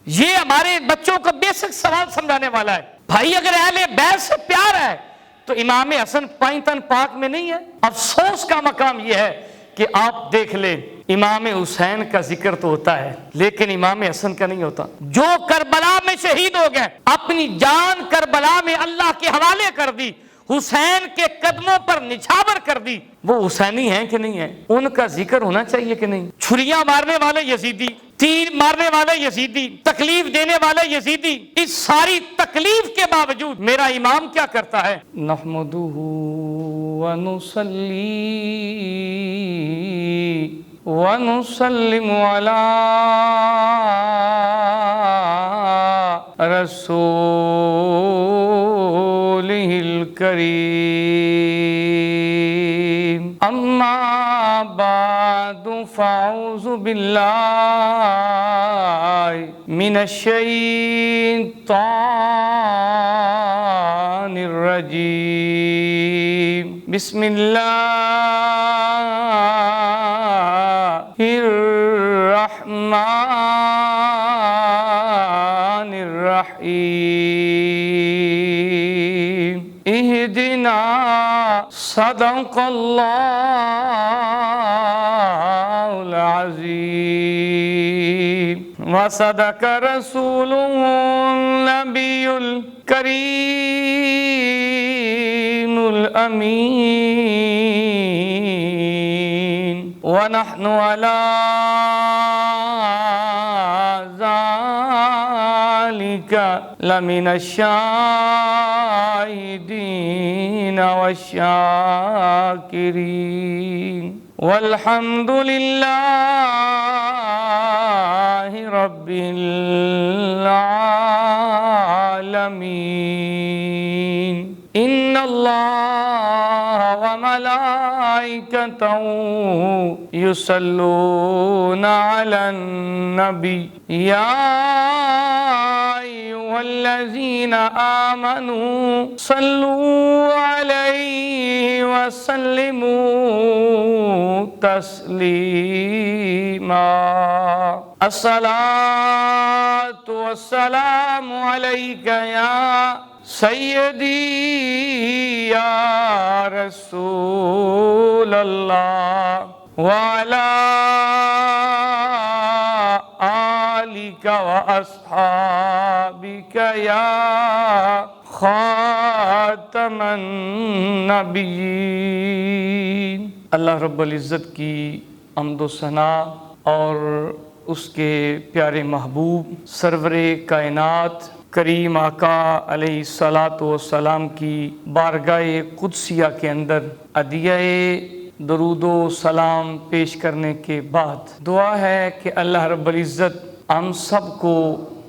یہ ہمارے بچوں کو بیسک سوال سمجھانے والا ہے. بھائی اگر اہل بیت سے پیار ہے تو امام حسن پائنتن پاک میں نہیں ہے؟ افسوس کا مقام یہ ہے کہ آپ دیکھ لیں امام حسین کا ذکر تو ہوتا ہے لیکن امام حسن کا نہیں ہوتا. جو کربلا میں شہید ہو گئے، اپنی جان کربلا میں اللہ کے حوالے کر دی، حسین کے قدموں پر نچھاور کر دی، وہ حسینی ہیں کہ نہیں ہیں؟ ان کا ذکر ہونا چاہیے کہ نہیں؟ چھریاں مارنے والے یزیدی، تیر مارنے والے یزیدی، تکلیف دینے والے یزیدی، اس ساری تکلیف کے باوجود میرا امام کیا کرتا ہے؟ نحمدہ ونصلی ونسلم علی رسولہ الکریم. اما بعد فاعوذ باللہ من الشیطان الرجیم. بسم اللہ الرحمن الرحیم. اہدنا صدق اللہ العظیم وصدق رسولہ النبی الکریم الامین. ونحن علی ذلك لمن الشاهدين والشاكرين والحمد لله رب العالمين. إن الله وملائكته يصلون على النبي يا أيها الذين آمنوا صلوا عليه وسلموا تسليما. الصلاة والسلام عليك يا سیدی یا رسول اللہ وعلی آلک واصحابک یا خاتم النبیین. اللہ رب العزت کی حمد و ثنا اور اس کے پیارے محبوب سرور کائنات کریم آقا علیہ الصلاۃ والسلام کی بارگاہ قدسیہ کے اندر عدیہ درود و سلام پیش کرنے کے بعد دعا ہے کہ اللہ رب العزت ہم سب کو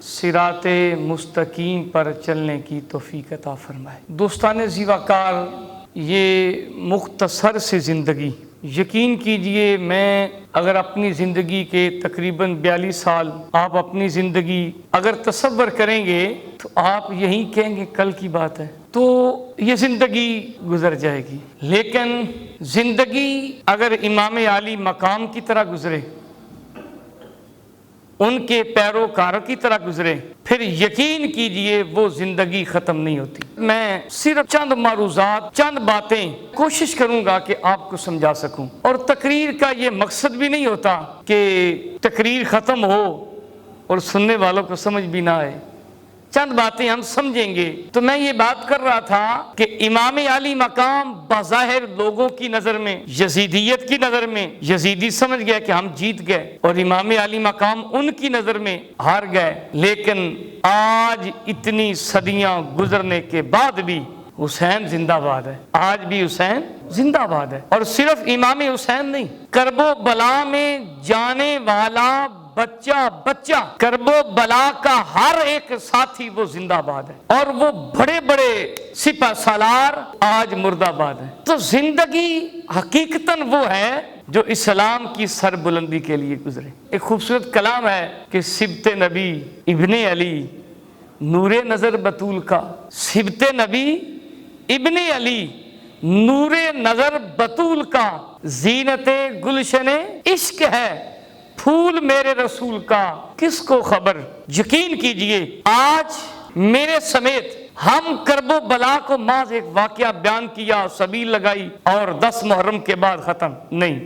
صراط مستقیم پر چلنے کی توفیق عطا فرمائے. دوستان زیوکار، یہ مختصر سی زندگی، یقین کیجئے میں اگر اپنی زندگی کے تقریباً 42 سال آپ اپنی زندگی اگر تصور کریں گے تو آپ یہی کہیں گے کل کی بات ہے، تو یہ زندگی گزر جائے گی. لیکن زندگی اگر امام عالی مقام کی طرح گزرے، ان کے پیروکاروں کی طرح گزرے، پھر یقین کیجئے وہ زندگی ختم نہیں ہوتی. میں صرف چند معروضات، چند باتیں کوشش کروں گا کہ آپ کو سمجھا سکوں، اور تقریر کا یہ مقصد بھی نہیں ہوتا کہ تقریر ختم ہو اور سننے والوں کو سمجھ بھی نہ آئے. چند باتیں ہم سمجھیں گے. تو میں یہ بات کر رہا تھا کہ امام عالی مقام بظاہر لوگوں کی نظر میں، یزیدیت کی نظر میں، یزیدی سمجھ گئے کہ ہم جیت گئے، اور امام عالی مقام ان کی نظر میں ہار گئے. لیکن آج اتنی صدیاں گزرنے کے بعد بھی حسین زندہ باد ہے. آج بھی حسین زندہ باد ہے. اور صرف امام حسین نہیں، کرب و بلا میں جانے والا بچہ کرب و بلا کا ہر ایک ساتھی وہ زندہ باد ہے، اور وہ بڑے بڑے سپہ سالار آج مردہ باد ہیں. تو زندگی حقیقتاً وہ ہے جو اسلام کی سر بلندی کے لیے گزرے. ایک خوبصورت کلام ہے کہ سبط نبی ابن علی نور نظر بطول کا، سبط نبی ابن علی نور نظر بطول کا، زینت گلشن عشق ہے پھول میرے رسول کا کس کو خبر، یقین کیجئے آج میرے سمیت ہم کرب و بلا کو محض ایک واقعہ بیان کیا، سبیل لگائی اور 10 محرم کے بعد ختم نہیں۔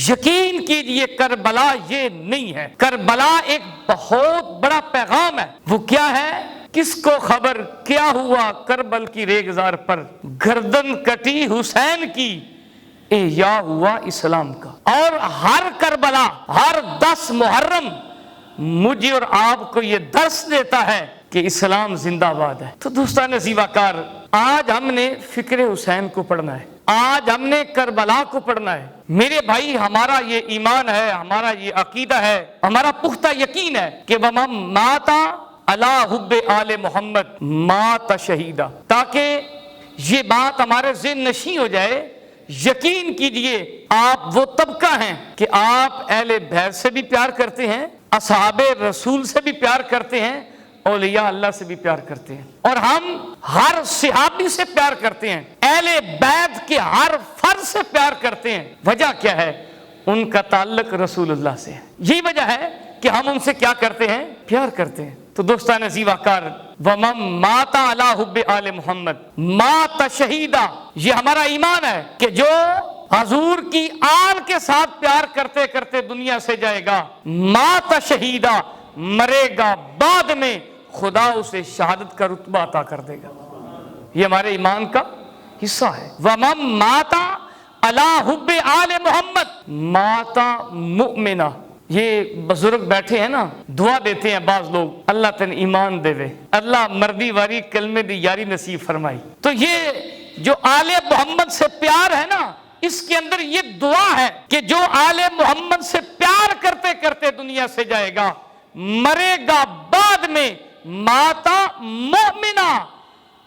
یقین کیجئے کربلا یہ نہیں ہے، کربلا ایک بہت بڑا پیغام ہے۔ وہ کیا ہے؟ کس کو خبر کیا ہوا کربل کی ریگزار پر، گردن کٹی حسین کی، احیا ہوا اسلام کا۔ اور ہر کربلا، ہر 10 محرم مجھے اور آپ کو یہ درس دیتا ہے کہ اسلام زندہ باد ہے۔ تو دوستان عزیز وقار، آج ہم نے فکر حسین کو پڑھنا ہے، آج ہم نے کربلا کو پڑھنا ہے۔ میرے بھائی، ہمارا یہ ایمان ہے، ہمارا یہ عقیدہ ہے، ہمارا پختہ یقین ہے کہ وَمَن مَاتَ عَلَى حُبِّ آلِ محمد مات شہیدہ، تاکہ یہ بات ہمارے ذہن نشین ہو جائے۔ یقین کیجئے آپ وہ طبقہ ہیں کہ آپ اہل بیت سے بھی پیار کرتے ہیں، اصحاب رسول سے بھی پیار کرتے ہیں، اولیاء اللہ سے بھی پیار کرتے ہیں، اور ہم ہر صحابی سے پیار کرتے ہیں، اہل بیت کے ہر فرد سے پیار کرتے ہیں۔ وجہ کیا ہے؟ ان کا تعلق رسول اللہ سے ہے۔ یہی وجہ ہے کہ ہم ان سے کیا کرتے ہیں؟ پیار کرتے ہیں۔ تو دوستان عزیز وقار، وَمَن مَاتَ عَلَى حُبِّ آلِ محمد مات شہیدہ، یہ ہمارا ایمان ہے کہ جو حضور کی آل کے ساتھ پیار کرتے کرتے دنیا سے جائے گا، مات شہیدہ، مرے گا، بعد میں خدا اسے شہادت کا رتبہ عطا کر دے گا۔ یہ ہمارے ایمان کا حصہ ہے۔ وَمَن مَاتَ عَلَى حُبِّ آلِ محمد مات مؤمنہ۔ یہ بزرگ بیٹھے ہیں نا، دعا دیتے ہیں بعض لوگ، اللہ تن ایمان دے وے، اللہ مردی واری کلمے دی یاری نصیب فرمائی۔ تو یہ جو آل محمد سے پیار ہے نا، اس کے اندر یہ دعا ہے کہ جو آل محمد سے پیار کرتے کرتے دنیا سے جائے گا، مرے گا، بعد میں ماتا مومنہ،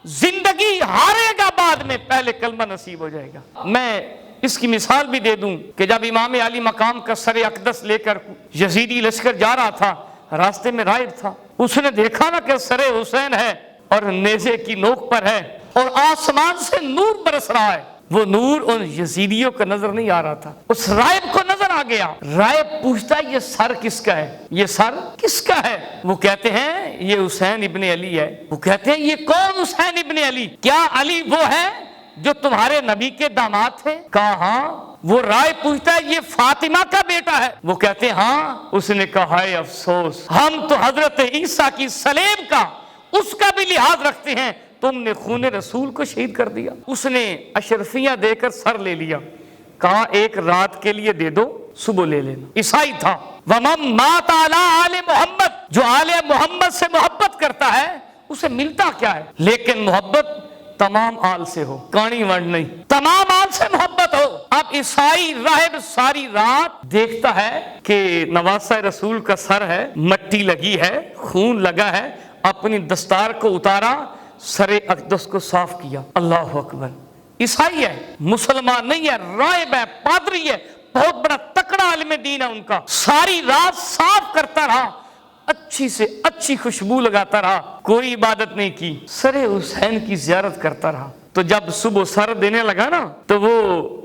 زندگی ہارے گا، بعد میں پہلے کلمہ نصیب ہو جائے گا۔ میں اس کی مثال بھی دے دوں کہ جب امام علی مقام کا سر اقدس لے کر یزیدی لشکر جا رہا تھا، راستے میں راہب تھا، اس نے دیکھا نا کہ سر حسین ہے اور نیزے کی نوک پر ہے اور آسمان سے نور برس رہا ہے۔ وہ نور ان یزیدیوں کو نظر نہیں آ رہا تھا، اس راہب کو نظر آ گیا۔ راہب پوچھتا ہے یہ سر کس کا ہے؟ یہ سر کس کا ہے؟ وہ کہتے ہیں یہ حسین ابن علی ہے۔ وہ کہتے ہیں یہ کون حسین ابن علی؟ کیا علی وہ ہے جو تمہارے نبی کے داماد تھے؟ کہا ہاں۔ وہ رائے پوچھتا ہے یہ فاطمہ کا بیٹا ہے؟ وہ کہتے ہیں ہاں۔ اس نے کہا ہے افسوس، ہم تو حضرت عیسیٰ کی صلیب کا، اس کا بھی لحاظ رکھتے ہیں، تم نے خون رسول کو شہید کر دیا۔ اس نے اشرفیاں دے کر سر لے لیا، کہا ایک رات کے لیے دے دو، صبح لے لینا۔ عیسائی تھا۔ وَمَن مَاتَ عَلَى آلِ محمد، جو آل محمد سے محبت کرتا ہے اسے ملتا کیا ہے؟ لیکن محبت تمام آل سے ہو، کانی ونڈ نہیں، تمام آل سے محبت ہو۔ اب عیسائی راہب ساری رات دیکھتا ہے کہ نواسہ رسول کا سر ہے، مٹی لگی ہے، خون لگا ہے، اپنی دستار کو اتارا، سر اقدس کو صاف کیا۔ اللہ اکبر۔ عیسائی ہے، مسلمان نہیں ہے، راہب ہے، پادری ہے، بہت بڑا تکڑا عالم دین ہے ان کا۔ ساری رات صاف کرتا رہا، اچھی سے اچھی خوشبو لگاتا رہا، کوئی عبادت نہیں کی، سر حسین کی زیارت کرتا رہا۔ تو جب صبح سر دینے لگا نا، تو وہ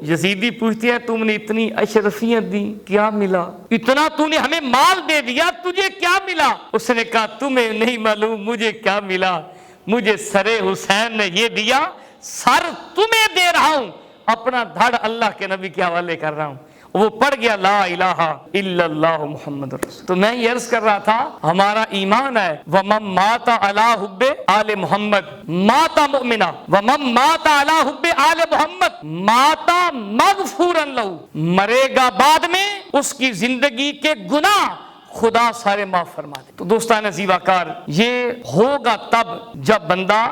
یزیدی پوچھتی ہے تم نے اتنی اشرفیت دی، کیا ملا؟ اتنا تو نے ہمیں مال دے دیا، تجھے کیا ملا؟ اس نے کہا تمہیں نہیں معلوم مجھے کیا ملا، مجھے سر حسین نے یہ دیا، سر تمہیں دے رہا ہوں، اپنا دھڑ اللہ کے نبی کے حوالے کر رہا ہوں۔ وہ پڑھ گیا لا الہ الا اللہ محمد رسول۔ تو میں یہ عرض کر رہا تھا ہمارا ایمان ہے وَمَن مَاتَ عَلَى حُبِّ آلِ محمد مَاتَ مُؤْمِنًا وَمَن مَاتَ عَلَى حُبِّ آلِ محمد مَاتَ مَغْفُورًا لَهُ، مرے گا بعد میں اس کی زندگی کے گناہ خدا سارے معاف فرما دے۔ تو دوستان عزیز وقار، یہ ہوگا تب جب بندہ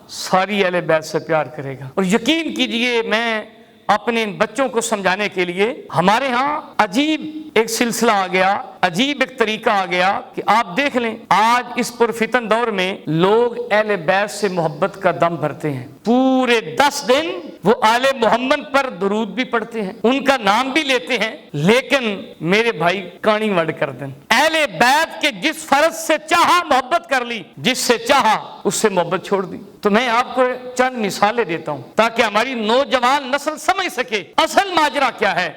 ساری اہل بیت سے پیار کرے گا۔ اور یقین کیجئے میں اپنے بچوں کو سمجھانے کے لیے، ہمارے ہاں عجیب ایک سلسلہ آ گیا، عجیب ایک طریقہ آ گیا کہ آپ دیکھ لیں آج اس پرفتن دور میں لوگ اہل بیت سے محبت کا دم بھرتے ہیں، پورے 10 دن وہ آل محمد پر درود بھی پڑھتے ہیں، ان کا نام بھی لیتے ہیں، لیکن میرے بھائی کانی وڑ کر دیں، اہل بیت کے جس فرض سے چاہا محبت کر لی، جس سے چاہا اس سے محبت چھوڑ دی۔ تو میں آپ کو چند مثالیں دیتا ہوں تاکہ ہماری نوجوان نسل سمجھ سکے اصل ماجرا کیا ہے۔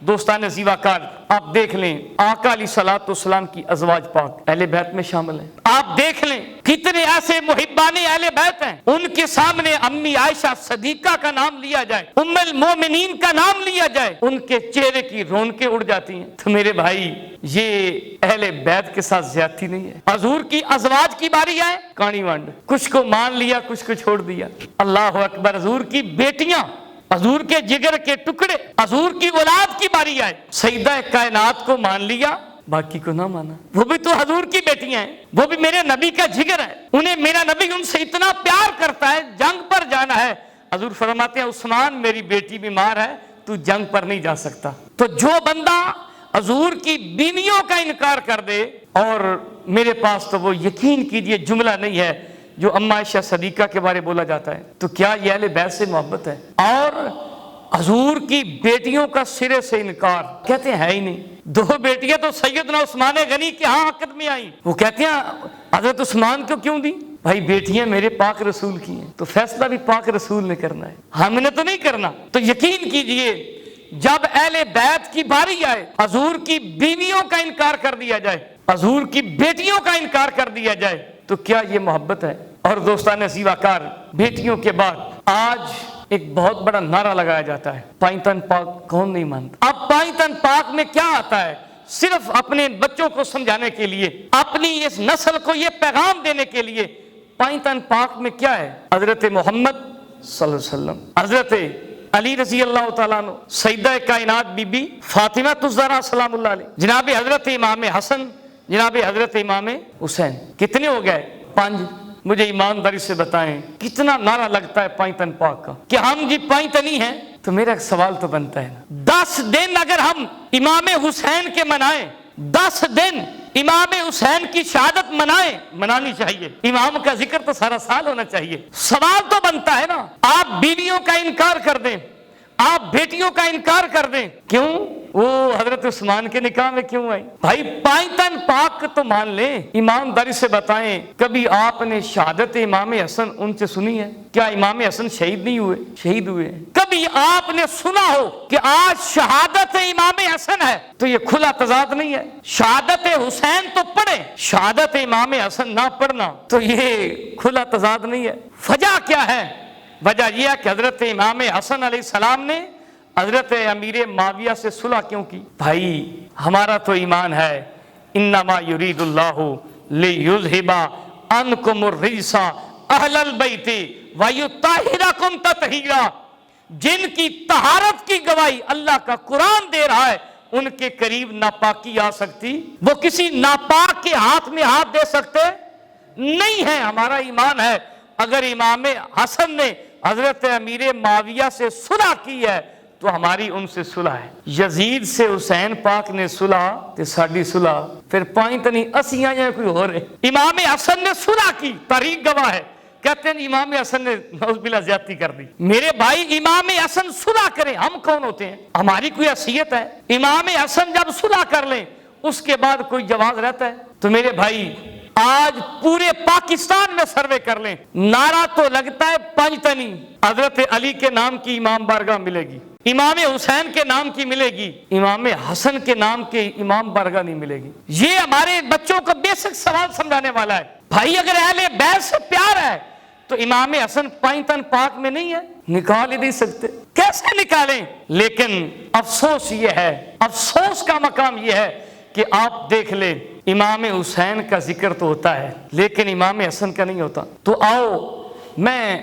دوستان زیواکار آپ دیکھ لیں آقا علیہ الصلوۃ والسلام کی ازواج پاک اہل بیت میں شامل ہیں. آپ دیکھ لیں کتنے ایسے محبان اہل بیت ہیں ان کے سامنے امی عائشہ صدیقہ کا نام لیا جائے, ام المومنین کا نام لیا جائے, ان کے چہرے کی رونقیں اڑ جاتی ہیں. تو میرے بھائی یہ اہل بیت کے ساتھ زیادتی نہیں ہے. حضور کی ازواج کی باری آئے کانی وانڈ, کچھ کو مان لیا کچھ کو چھوڑ دیا. اللہ اکبر, حضور کی بیٹیاں, حضور کے جگر کے ٹکڑے, حضور کی اولاد کی باری آئے, سیدہ کائنات کو مان لیا باقی کو نہ مانا. وہ بھی تو حضور کی بیٹیاں ہیں, وہ بھی میرے نبی کا جگر ہے, انہیں میرا نبی ان سے اتنا پیار کرتا ہے. جنگ پر جانا ہے, حضور فرماتے ہیں عثمان میری بیٹی بیمار ہے تو جنگ پر نہیں جا سکتا. تو جو بندہ حضور کی بیویوں کا انکار کر دے, اور میرے پاس تو وہ یقین کیجئے جملہ نہیں ہے جو اما عائشہ صدیقہ کے بارے بولا جاتا ہے, تو کیا یہ اہل بیت سے محبت ہے؟ اور حضور کی بیٹیوں کا سرے سے انکار, کہتے ہیں ہے ہی نہیں. 2 بیٹیاں تو سیدنا عثمان غنی کے ہاں عقد میں آئیں, وہ کہتے ہیں حضرت عثمان کو کیوں دی؟ بھائی بیٹیاں میرے پاک رسول کی ہیں تو فیصلہ بھی پاک رسول نے کرنا ہے, ہم نے تو نہیں کرنا. تو یقین کیجئے جب اہل بیت کی باری آئے حضور کی بیویوں کا انکار کر دیا جائے, حضور کی بیٹیوں کا انکار کر دیا جائے, تو کیا یہ محبت ہے؟ اور دوستان زیواکار, بیٹیوں کے بعد آج ایک بہت بڑا نعرہ لگایا جاتا ہے پائتن پاک کون نہیں مانتا. اب پائتن پاک میں کیا آتا ہے؟ صرف اپنے بچوں کو سمجھانے کے لیے, اپنی اس نسل کو یہ پیغام دینے کے لیے, پائتن پاک میں کیا ہے؟ حضرت محمد صلی اللہ علیہ وسلم, حضرت علی رضی اللہ تعالیٰ عنہ, سیدہ کائنات بی بی فاطمہ الزہرا سلام اللہ علیہ, جناب حضرت امام حسن, جناب حضرت امام حسین. کتنے ہو گئے؟ 5. مجھے ایمانداری سے بتائیں کتنا نعرہ لگتا ہے پائتن پاک کا کہ ہم جی پائتنی ہیں. تو میرا ایک سوال تو بنتا ہے نا, 10 دن اگر ہم امام حسین کے منائیں, 10 دن امام حسین کی شہادت منانی چاہیے. امام کا ذکر تو سارا سال ہونا چاہیے. سوال تو بنتا ہے نا, آپ بیویوں کا انکار کر دیں, آپ بیٹیوں کا انکار کر دیں, کیوں؟ وہ حضرت عثمان کے نکاح میں کیوں آئی؟ بھائی پائتن پاک تو مان لیں, ایمانداری سے بتائیں کبھی آپ نے شہادت امام حسن ان سے سنی ہے؟ کیا امام حسن شہید نہیں ہوئے؟ شہید ہوئے ہیں. کبھی آپ نے سنا ہو کہ آج شہادت امام حسن ہے؟ تو یہ کھلا تضاد نہیں ہے. شہادت حسین تو پڑھیں, شہادت امام حسن نہ پڑھنا تو یہ کھلا تضاد نہیں ہے. وجہ کیا ہے؟ وجہ یہ ہے کہ حضرت امام حسن علیہ السلام نے حضرت امیر معاویہ سے صلح کیوں کی؟ بھائی ہمارا تو ایمان ہے انما یرید اللہ لیذھب عنکم الرجس اہل البیت ویطہرکم تطہیرا. جن کی طہارت کی گواہی اللہ کا قرآن دے رہا ہے, ان کے قریب ناپاکی آ سکتی؟ وہ کسی ناپاک کے ہاتھ میں ہاتھ دے سکتے نہیں ہے. ہمارا ایمان ہے اگر امام حسن نے حضرت امیر معاویہ سے صلح کی ہے تو ہماری ان سے صلح ہے. یزید سے حسین پاک نے صلح تے ساڈی صلح پھر پائتنی اسیاں یا کوئی اور ہے. امام حسن نے صلح کی, تاریخ گواہ ہے. کہتے ہیں امام حسن نے نعوذ باللہ زیادتی کر دی. میرے بھائی امام حسن صلح کریں, ہم کون ہوتے ہیں؟ ہماری کوئی حیثیت ہے؟ امام حسن جب صلح کر لیں اس کے بعد کوئی جواز رہتا ہے؟ تو میرے بھائی آج پورے پاکستان میں سروے کر لیں, نعرہ تو لگتا ہے پنجتنی. حضرت علی کے نام کی امام بارگاہ ملے گی, امام حسین کے نام کی ملے گی, امام حسن کے نام کی امام بارگاہ نہیں ملے گی. یہ ہمارے بچوں کو بیسک سوال سمجھانے والا ہے. بھائی اگر اہل بیت سے پیار ہے تو امام حسن پائتن پاک میں نہیں ہے؟ نکال ہی نہیں سکتے. کیسے نکالیں؟ لیکن افسوس یہ ہے, افسوس کا مقام یہ ہے کہ آپ دیکھ لیں امام حسین کا ذکر تو ہوتا ہے لیکن امام حسن کا نہیں ہوتا. تو آؤ میں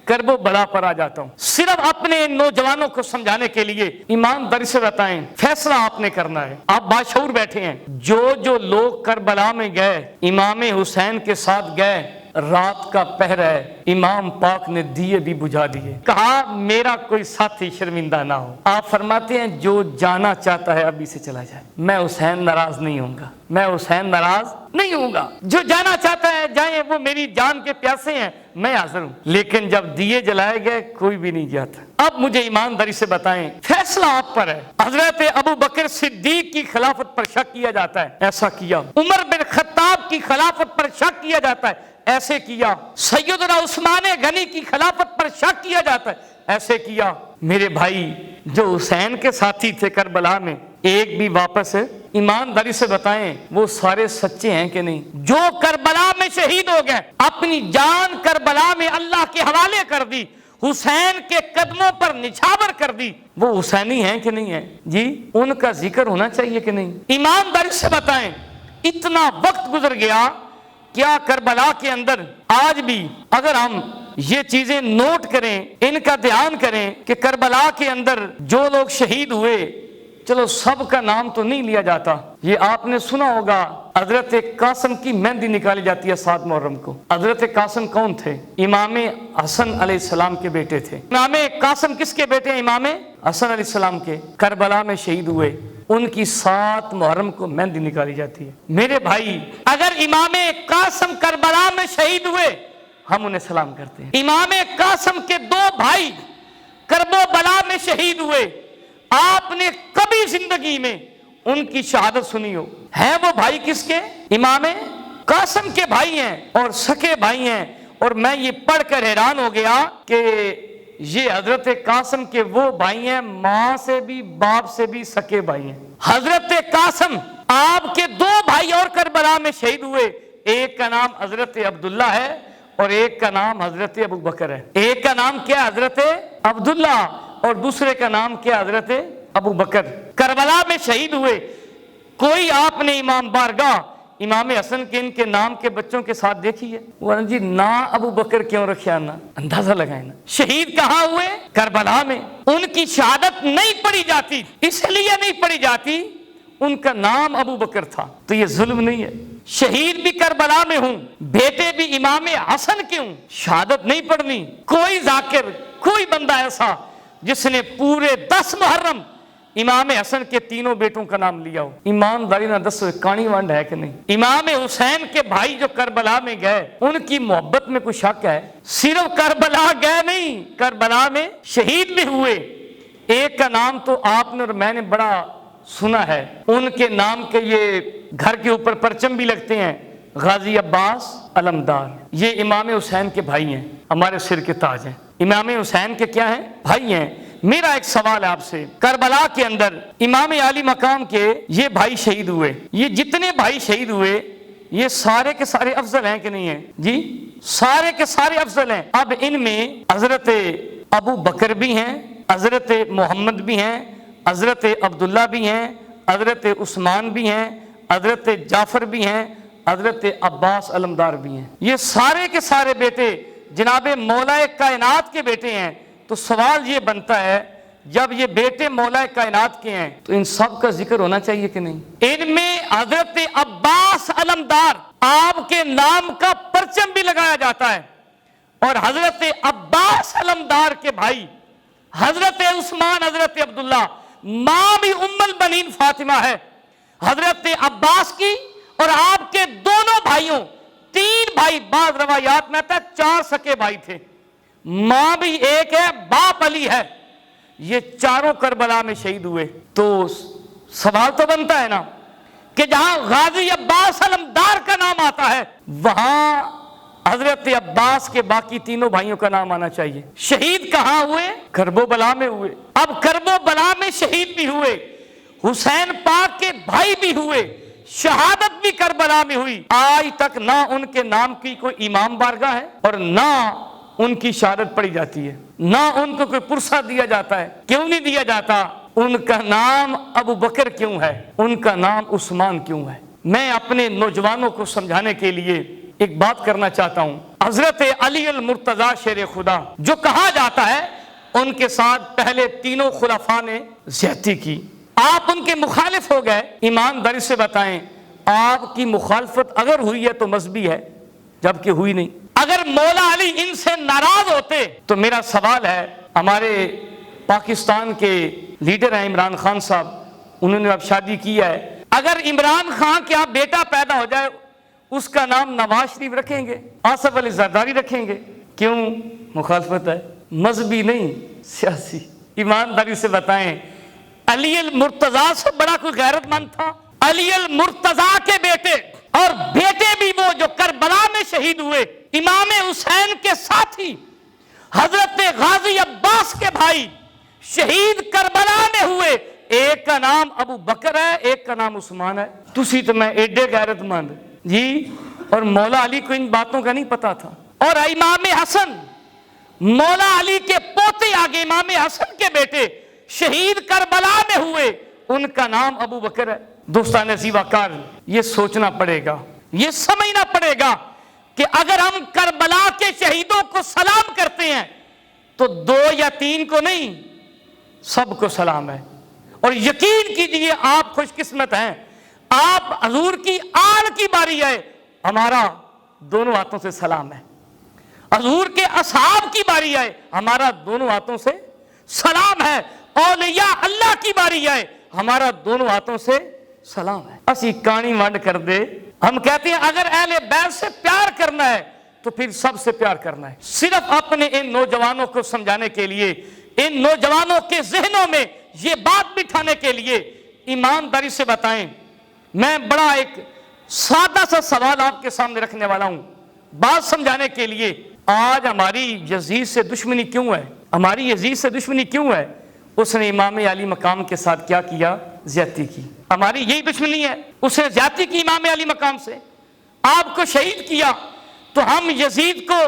کرب و بلا پر آ جاتا ہوں. صرف اپنے نوجوانوں کو سمجھانے کے لیے ایمانداری سے بتائیں, فیصلہ آپ نے کرنا ہے. آپ باشعور بیٹھے ہیں, جو لوگ کربلا میں گئے امام حسین کے ساتھ گئے, رات کا پہر ہے, امام پاک نے دیے بھی بجھا دیے, کہا میرا کوئی ساتھی شرمندہ نہ ہو. آپ فرماتے ہیں جو جانا چاہتا ہے ابھی سے چلا جائے. میں حسین ناراض نہیں ہوں گا, میں حسین ناراض نہیں ہوں گا. جو جانا چاہتا ہے جائیں, وہ میری جان کے پیاسے ہیں, میں حاضر ہوں. لیکن جب دیے جلائے گئے کوئی بھی نہیں جاتا. اب مجھے ایمانداری سے بتائیں, فیصلہ آپ پر ہے. حضرت ابو بکر صدیق کی خلافت پر شک کیا جاتا ہے, ایسا کیا. عمر بن خطاب کی خلافت پر شک کیا جاتا ہے, ایسے کیا. سیدنا عثمان عثمان غنی کی خلافت پر شک کیا جاتا ہے، ایسے کیا۔ میرے بھائی جو حسین کے ساتھی تھے کربلا میں، ایک بھی واپس ایمانداری سے بتائیں وہ سارے سچے ہیں کہ نہیں؟ جو کربلا میں شہید ہو گئے، اپنی جان کربلا میں اللہ کے حوالے کر دی، حسین کے قدموں پر نچھاور کر دی، وہ حسینی ہیں کہ نہیں ہیں؟ جی ان کا ذکر ہونا چاہیے کہ نہیں؟ ایمانداری سے بتائیں، اتنا وقت گزر گیا، کیا کربلا کے اندر آج بھی اگر ہم یہ چیزیں نوٹ کریں، ان کا دھیان کریں کہ کربلا کے اندر جو لوگ شہید ہوئے، چلو سب کا نام تو نہیں لیا جاتا، یہ آپ نے سنا ہوگا حضرت قاسم کی مہندی نکالی جاتی ہے 7 محرم کو۔ حضرت قاسم کون تھے؟ امام حسن علیہ السلام کے بیٹے تھے۔ امام قاسم کس کے بیٹے ہیں؟ امام حسن علیہ السلام کے، کربلا میں شہید ہوئے، ان کی 7 محرم کو مہندی نکالی جاتی ہے۔ میرے بھائی اگر امام قاسم کربلا میں شہید ہوئے، ہم انہیں سلام کرتے ہیں۔ امام قاسم کے 2 بھائی کرب و بلا میں شہید ہوئے، آپ نے کبھی زندگی میں ان کی شہادت سنی ہو؟ ہیں وہ بھائی کس کے؟ امام قاسم کے بھائی ہیں اور سکے بھائی ہیں۔ اور میں یہ پڑھ کر حیران ہو گیا کہ یہ حضرت قاسم کے وہ بھائی ہیں، ماں سے بھی باپ سے بھی سکے بھائی ہیں۔ حضرت قاسم آپ کے 2 بھائی اور کربلا میں شہید ہوئے، ایک کا نام حضرت عبداللہ ہے اور ایک کا نام حضرت ابو بکر ہے۔ ایک کا نام کیا؟ حضرت عبداللہ، اور دوسرے کا نام کیا؟ حضرت ابو بکر۔ کربلا میں شہید ہوئے، کوئی آپ نے امام بارگاہ امام حسن کے ان کے نام کے بچوں کے ساتھ دیکھی ہے؟ وہ جی نا ابو بکر کیوں رکھا نا؟ اندازہ لگائیں نا۔ شہید کہاں ہوئے؟ کربلا میں۔ ان کی شہادت نہیں پڑھی جاتی، اس لیے نہیں پڑھی جاتی ان کا نام ابو بکر تھا، تو یہ ظلم نہیں ہے؟ شہید بھی کربلا میں ہوں، بیٹے بھی امام حسن کے ہوں، شہادت نہیں پڑھنی؟ کوئی ذاکر، کوئی بندہ ایسا جس نے پورے 10 محرم امام حسن کے 3 بیٹوں کا نام لیا ہو؟ ایمانداری نہ دسو کہانی وانڈ ہے کہ نہیں؟ امام حسین کے بھائی جو کربلا میں گئے، ان کی محبت میں کوئی شک ہے؟ صرف کربلا گئے نہیں، کربلا میں شہید بھی ہوئے۔ ایک کا نام تو آپ نے اور میں نے بڑا سنا ہے، ان کے نام کے یہ گھر کے اوپر پرچم بھی لگتے ہیں، غازی عباس علمدار۔ یہ امام حسین کے بھائی ہیں، ہمارے سر کے تاج ہیں۔ امام حسین کے کیا ہیں؟ بھائی ہیں۔ میرا ایک سوال ہے آپ سے، کربلا کے اندر امام عالی مقام کے یہ بھائی شہید ہوئے، یہ جتنے بھائی شہید ہوئے یہ سارے کے سارے افضل ہیں کہ نہیں ہیں؟ جی سارے کے سارے افضل ہیں۔ اب ان میں حضرت ابو بکر بھی ہیں، حضرت محمد بھی ہیں، حضرت عبداللہ بھی ہیں، حضرت عثمان بھی ہیں، حضرت جعفر بھی ہیں، حضرت عباس علمدار بھی ہیں۔ یہ سارے کے سارے بیٹے جناب مولا کائنات کے بیٹے ہیں۔ تو سوال یہ بنتا ہے، جب یہ بیٹے مولا کائنات کے ہیں تو ان سب کا ذکر ہونا چاہیے کہ نہیں؟ ان میں حضرت عباس علمدار آپ کے نام کا پرچم بھی لگایا جاتا ہے، اور حضرت عباس علمدار کے بھائی حضرت عثمان، حضرت عبداللہ، ماں بھی ام البنین فاطمہ ہے حضرت عباس کی، اور آپ کے دونوں بھائیوں، 3 بھائی، بعض روایات میں آتا ہے 4 سکے بھائی تھے، ماں بھی ایک ہے، باپ علی ہے، یہ چاروں کربلا میں شہید ہوئے۔ تو سوال تو بنتا ہے نا کہ جہاں غازی عباس علمدار کا نام آتا ہے وہاں حضرت عباس کے باقی 3 بھائیوں کا نام آنا چاہیے۔ شہید کہاں ہوئے؟ کرب و بلا میں ہوئے۔ اب کرب و بلا میں شہید بھی ہوئے، حسین پاک کے بھائی بھی ہوئے، شہادت بھی کربلا میں ہوئی۔ آج تک نہ ان کے نام کی کوئی امام بارگاہ ہے اور نہ ان کی شہادت پڑھی جاتی ہے، نہ ان کو کوئی پرسہ دیا جاتا ہے۔ کیوں نہیں دیا جاتا؟ ان کا نام ابو بکر کیوں ہے؟ ان کا نام عثمان کیوں ہے؟ میں اپنے نوجوانوں کو سمجھانے کے لیے ایک بات کرنا چاہتا ہوں۔ حضرت علی المرتضیٰ شیر خدا جو کہا جاتا ہے، ان کے ساتھ پہلے 3 خلفاء نے زیادتی کی، آپ ان کے مخالف ہو گئے۔ ایمانداری سے بتائیں، آپ کی مخالفت اگر ہوئی ہے تو مذہبی ہے، جبکہ ہوئی نہیں۔ اگر مولا علی ان سے ناراض ہوتے تو میرا سوال ہے، ہمارے پاکستان کے لیڈر ہیں عمران خان صاحب، انہوں نے اب شادی کی ہے، اگر عمران خان کے آپ بیٹا پیدا ہو جائے اس کا نام نواز شریف رکھیں گے، آصف علی زرداری رکھیں گے؟ کیوں مخالفت ہے؟ مذہبی نہیں، سیاسی۔ ایمانداری سے بتائیں، علی المرتضیٰ سے بڑا کوئی غیرت مند تھا؟ علی المرتضیٰ کے بیٹے اور بیٹے بھی وہ جو کربلا میں شہید ہوئے، امام حسین کے ساتھی حضرت غازی عباس کے بھائی شہید کربلا میں ہوئے، ایک کا نام ابو بکر ہے، ایک کا نام عثمان ہے۔ تسی تو میں ایڈے غیرت مند جی، اور مولا علی کو ان باتوں کا نہیں پتا تھا۔ اور امام حسن، مولا علی کے پوتے آگے امام حسن کے بیٹے شہید کربلا میں ہوئے، ان کا نام ابو بکر ہے۔ دوستان عزیز وقار، یہ سوچنا پڑے گا، یہ سمجھنا پڑے گا کہ اگر ہم کربلا کے شہیدوں کو سلام کرتے ہیں تو 2 یا 3 کو نہیں، سب کو سلام ہے۔ اور یقین کیجئے آپ خوش قسمت ہیں، آپ حضور کی آل کی باری ہے، ہمارا دونوں ہاتھوں سے سلام ہے۔ حضور کے اصحاب کی باری ہے، ہمارا دونوں ہاتھوں سے سلام ہے۔ اولیاء اللہ کی باری ہے، ہمارا دونوں ہاتھوں سے سلام ہے۔ اسی کہانی ونڈ کر دے، ہم کہتے ہیں اگر اہل بیت سے پیار کرنا ہے تو پھر سب سے پیار کرنا ہے۔ صرف اپنے ان نوجوانوں کو سمجھانے کے لیے، ان نوجوانوں کے ذہنوں میں یہ بات بٹھانے کے لیے ایمانداری سے بتائیں، میں بڑا ایک سادہ سا سوال آپ کے سامنے رکھنے والا ہوں بات سمجھانے کے لیے۔ آج ہماری یزید سے دشمنی کیوں ہے؟ ہماری یزید سے دشمنی کیوں ہے؟ اس نے امام علی مقام کے ساتھ کیا کیا؟ زیادتی کی۔ ہماری یہی دشمنی ہے، اس نے زیادتی کی امام علی مقام سے، آپ کو شہید کیا۔ تو ہم یزید کو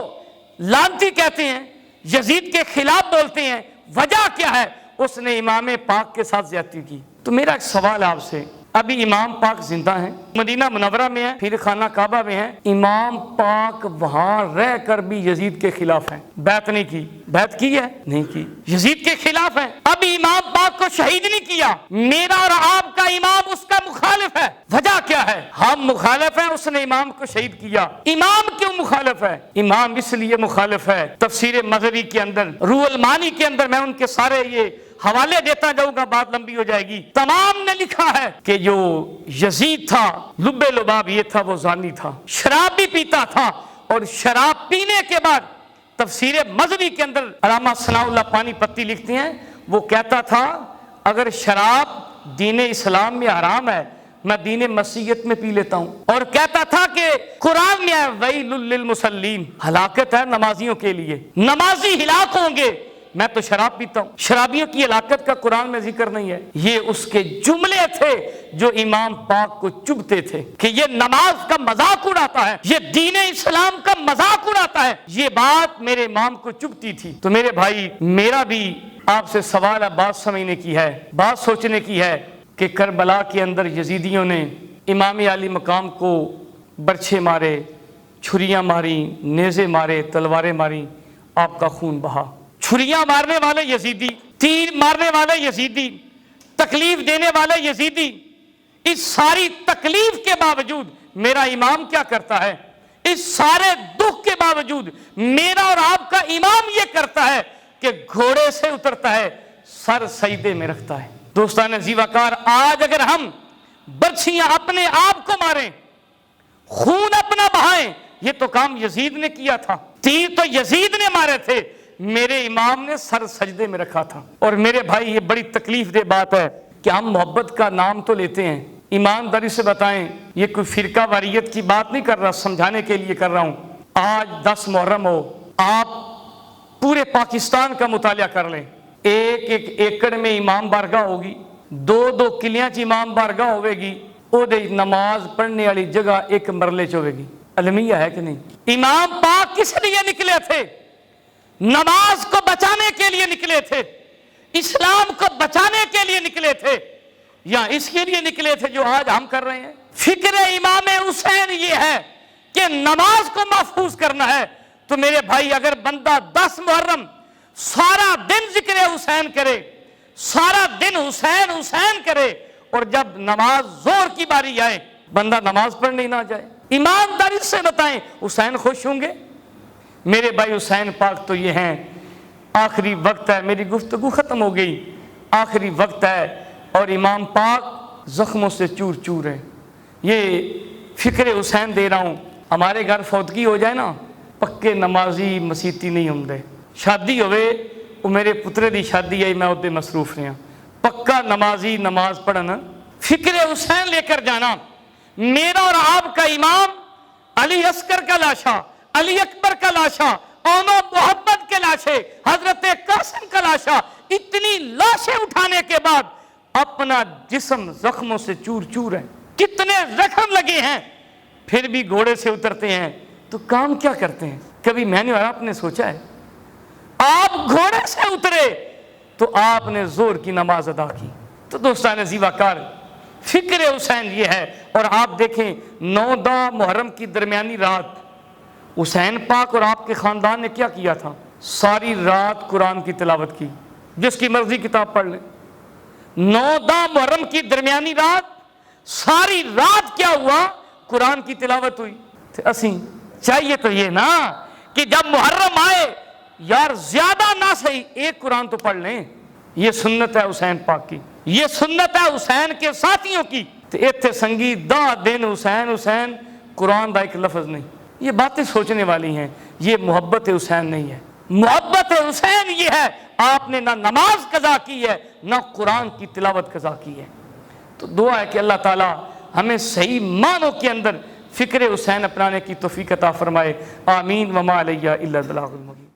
لعنتی کہتے ہیں، یزید کے خلاف بولتے ہیں، وجہ کیا ہے؟ اس نے امام پاک کے ساتھ زیادتی کی۔ تو میرا ایک سوال آپ سے، ابھی امام پاک زندہ ہیں، مدینہ منورہ میں ہیں، پھر خانہ کعبہ میں ہیں، امام پاک وہاں رہ کر بھی یزید کے خلاف ہیں، بیعت نہیں کی۔ بیعت کی ہے؟ نہیں کی، یزید کے خلاف ہیں۔ اب امام پاک کو شہید نہیں کیا، میرا اور آپ کا امام اس کا مخالف ہے، وجہ کیا ہے؟ ہم مخالف ہیں، اس نے امام کو شہید کیا۔ امام کیوں مخالف ہے؟ امام اس لیے مخالف ہے، تفسیر مظہری کے اندر، روح المعانی کے اندر، میں ان کے سارے یہ حوالے دیتا جاؤں گا، بات لمبی ہو جائے گی، تمام نے لکھا ہے کہ جو یزید تھا لب لباب یہ تھا، وہ زانی تھا، شراب بھی پیتا تھا، اور شراب پینے کے بعد تفسیر مظہری کے اندر علامہ ثناء اللہ پانی پتی لکھتے ہیں، وہ کہتا تھا اگر شراب دین اسلام میں حرام ہے میں دین مسیحیت میں پی لیتا ہوں، اور کہتا تھا کہ قرآن میں ہے ویل للمصلین، ہلاکت ہے نمازیوں کے لیے، نمازی ہلاک ہوں گے، میں تو شراب پیتا ہوں۔ شرابیوں کی ہلاکت کا قرآن میں ذکر نہیں ہے۔ یہ اس کے جملے تھے جو امام پاک کو چبھتے تھے کہ یہ نماز کا مذاق اڑاتا ہے، یہ دین اسلام کا مذاق اڑاتا ہے، یہ بات میرے امام کو چبھتی تھی۔ تو میرے بھائی، میرا بھی آپ سے سوال ہے، بات سمجھنے کی ہے، بات سوچنے کی ہے کہ کربلا کے اندر یزیدیوں نے امام علی مقام کو برچھے مارے، چھریاں ماری، نیزے مارے، تلواریں ماری، آپ کا خون بہا۔ چھریاں مارنے والے یزیدی، تیر مارنے والے یزیدی، تکلیف دینے والے یزیدی، اس ساری تکلیف کے باوجود میرا امام کیا کرتا ہے؟ اس سارے دکھ کے باوجود میرا اور آپ کا امام یہ کرتا ہے کہ گھوڑے سے اترتا ہے، سر سجدے میں رکھتا ہے۔ دوستان عزیز وقار، آج اگر ہم برچھیاں اپنے آپ کو ماریں، خون اپنا بہائیں، یہ تو کام یزید نے کیا تھا، تیر تو یزید نے مارے تھے، میرے امام نے سر سجدے میں رکھا تھا۔ اور میرے بھائی، یہ بڑی تکلیف دہ بات ہے کہ ہم محبت کا نام تو لیتے ہیں، ایمانداری سے بتائیں، یہ کوئی فرقہ واریت کی بات نہیں کر رہا، سمجھانے کے لیے کر رہا ہوں۔ آج 10 محرم ہو، آپ پورے پاکستان کا مطالعہ کر لیں، 1 ایکڑ میں امام بارگاہ ہوگی، 2 قلیاں چ امام بارگاہ ہوئے گی، او دے نماز پڑھنے والی جگہ ایک مرلے چ ہوئے گی۔ المیہ ہے کہ نہیں؟ امام پاک کس لیے نکلے تھے؟ نماز کو بچانے کے لیے نکلے تھے، اسلام کو بچانے کے لیے نکلے تھے، یا اس کے لیے نکلے تھے جو آج ہم کر رہے ہیں؟ فکر امام حسین یہ ہے کہ نماز کو محفوظ کرنا ہے۔ تو میرے بھائی، اگر بندہ 10 محرم سارا دن ذکر حسین کرے، سارا دن حسین حسین کرے، اور جب نماز زور کی باری آئے بندہ نماز پڑھنے نہ جائے، ایمانداری سے بتائیں حسین خوش ہوں گے؟ میرے بھائی، حسین پاک تو یہ ہیں، آخری وقت ہے، میری گفتگو ختم ہو گئی، آخری وقت ہے، اور امام پاک زخموں سے چور چور ہے۔ یہ فکر حسین دے رہا ہوں، ہمارے گھر فوتگی ہو جائے نا، پکے نمازی مسیتی نہیں ہوں دے، شادی ہوئے، وہ میرے پترے دی شادی ہے، میں ادھے مصروف رہا، پکا نمازی نماز پڑھنا، فکر حسین لے کر جانا، میرا اور آپ کا امام علی اصغر کا لاشا، علی اکبر کا لاشا، اونو محمد کے لاشے، حضرت قاسم کا لاشا، اتنی لاشیں اٹھانے کے بعد اپنا جسم زخموں سے چور چور ہے، کتنے زخم لگے ہیں، پھر بھی گھوڑے سے اترتے ہیں تو کام کیا کرتے ہیں؟ کبھی میں نے اور آپ نے سوچا ہے؟ آپ گھوڑے سے اترے تو آپ نے زور کی نماز ادا کی۔ تو دوستان عزیز وقار، فکر حسین یہ ہے۔ اور آپ دیکھیں 9 محرم کی درمیانی رات حسین پاک اور آپ کے خاندان نے کیا کیا تھا؟ ساری رات قرآن کی تلاوت کی، جس کی مرضی کتاب پڑھ لیں۔ 9 محرم کی درمیانی رات ساری رات کیا ہوا؟ قرآن کی تلاوت ہوئی۔ اسی چاہیے تو یہ نا کہ جب محرم آئے یار زیادہ نہ صحیح ایک قرآن تو پڑھ لیں۔ یہ سنت ہے حسین پاک کی، یہ سنت ہے حسین کے ساتھیوں کی۔ تو ایتھے سنگی 10 دن حسین حسین، قرآن دا ایک لفظ نہیں۔ یہ باتیں سوچنے والی ہیں، یہ محبت حسین نہیں ہے۔ محبت حسین یہ ہے آپ نے نہ نماز قضا کی ہے نہ قرآن کی تلاوت قضا کی ہے۔ تو دعا ہے کہ اللہ تعالی ہمیں صحیح معنوں کے اندر فکر حسین اپنانے کی توفیق عطا فرمائے۔ آمین وما علیہ الا البلاغ المبین۔